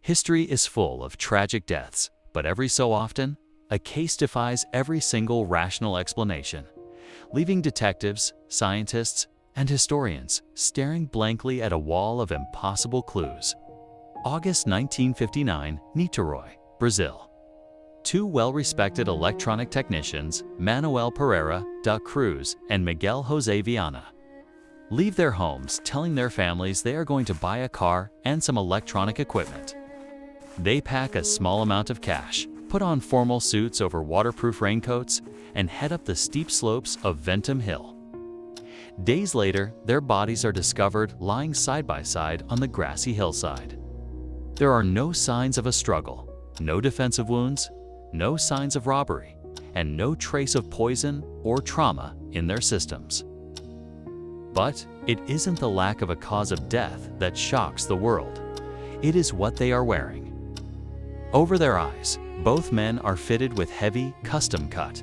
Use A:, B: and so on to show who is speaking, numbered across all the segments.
A: History is full of tragic deaths, but every so often, a case defies every single rational explanation, leaving detectives, scientists, and historians staring blankly at a wall of impossible clues. August 1959, Niterói, Brazil. Two well-respected electronic technicians, Manuel Pereira da Cruz and Miguel José Viana, leave their homes telling their families they are going to buy a car and some electronic equipment. They pack a small amount of cash, put on formal suits over waterproof raincoats, and head up the steep slopes of Ventum Hill. Days later, their bodies are discovered lying side by side on the grassy hillside. There are no signs of a struggle, no defensive wounds, no signs of robbery, and no trace of poison or trauma in their systems. But it isn't the lack of a cause of death that shocks the world. It is what they are wearing. Over their eyes, both men are fitted with heavy, custom-cut,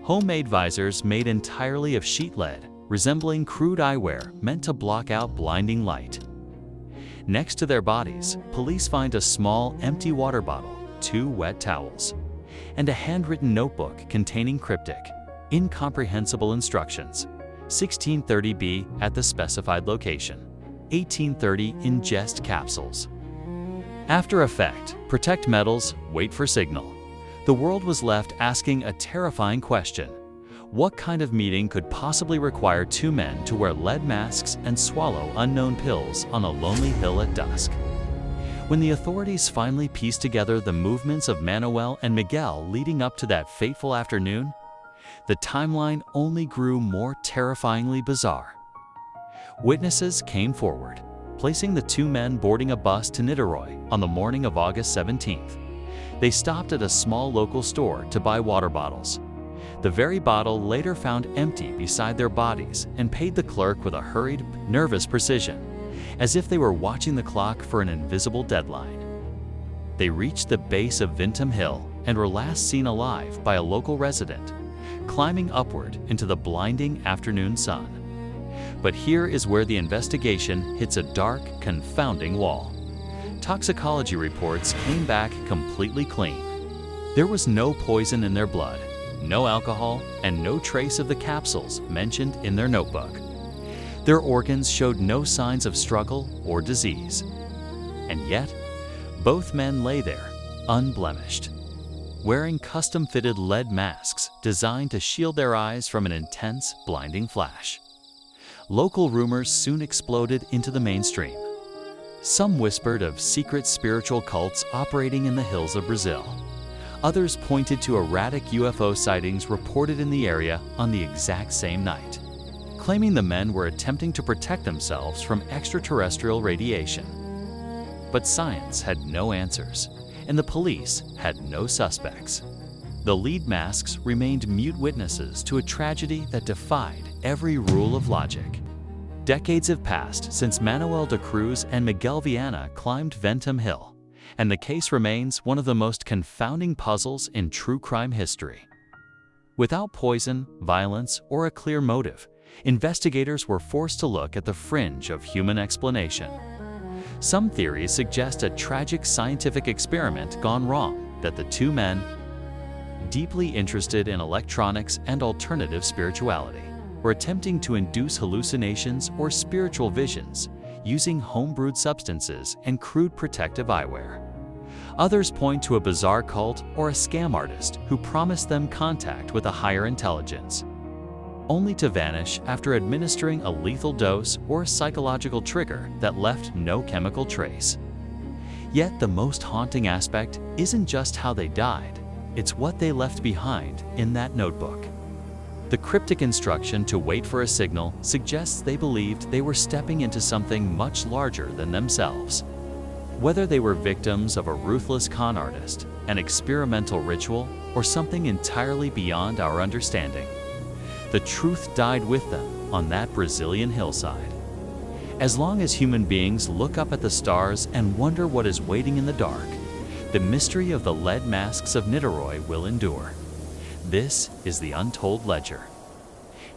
A: homemade visors made entirely of sheet lead, resembling crude eyewear meant to block out blinding light. Next to their bodies, police find a small, empty water bottle, 2 wet towels, and a handwritten notebook containing cryptic, incomprehensible instructions. 1630B at the specified location. 1830 ingest capsules. After effect, protect metals, wait for signal. The world was left asking a terrifying question. What kind of meeting could possibly require 2 men to wear lead masks and swallow unknown pills on a lonely hill at dusk? When the authorities finally pieced together the movements of Manuel and Miguel leading up to that fateful afternoon, the timeline only grew more terrifyingly bizarre. Witnesses came forward, placing the 2 men boarding a bus to Niterói on the morning of August 17th. They stopped at a small local store to buy water bottles. The very bottle later found empty beside their bodies and paid the clerk with a hurried, nervous precision, as if they were watching the clock for an invisible deadline. They reached the base of Ventum Hill and were last seen alive by a local resident, climbing upward into the blinding afternoon sun. But here is where the investigation hits a dark, confounding wall. Toxicology reports came back completely clean. There was no poison in their blood, no alcohol, and no trace of the capsules mentioned in their notebook. Their organs showed no signs of struggle or disease. And yet, both men lay there, unblemished, wearing custom-fitted lead masks designed to shield their eyes from an intense, blinding flash. Local rumors soon exploded into the mainstream. Some whispered of secret spiritual cults operating in the hills of Brazil. Others pointed to erratic UFO sightings reported in the area on the exact same night, claiming the men were attempting to protect themselves from extraterrestrial radiation. But science had no answers, and the police had no suspects. The lead masks remained mute witnesses to a tragedy that defied every rule of logic. Decades have passed since Manuel da Cruz and Miguel Viana climbed Ventum Hill, and the case remains one of the most confounding puzzles in true crime history. Without poison, violence, or a clear motive, investigators were forced to look at the fringe of human explanation. Some theories suggest a tragic scientific experiment gone wrong, that the 2 men, deeply interested in electronics and alternative spirituality, were attempting to induce hallucinations or spiritual visions using homebrewed substances and crude protective eyewear. Others point to a bizarre cult or a scam artist who promised them contact with a higher intelligence, only to vanish after administering a lethal dose or a psychological trigger that left no chemical trace. Yet the most haunting aspect isn't just how they died, it's what they left behind in that notebook. The cryptic instruction to wait for a signal suggests they believed they were stepping into something much larger than themselves. Whether they were victims of a ruthless con artist, an experimental ritual, or something entirely beyond our understanding, the truth died with them on that Brazilian hillside. As long as human beings look up at the stars and wonder what is waiting in the dark, the mystery of the lead masks of Niterói will endure. This is the Untold Ledger.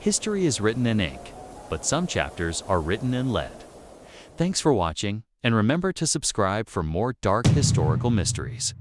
A: History is written in ink, but some chapters are written in lead. Thanks for watching. And remember to subscribe for more dark historical mysteries.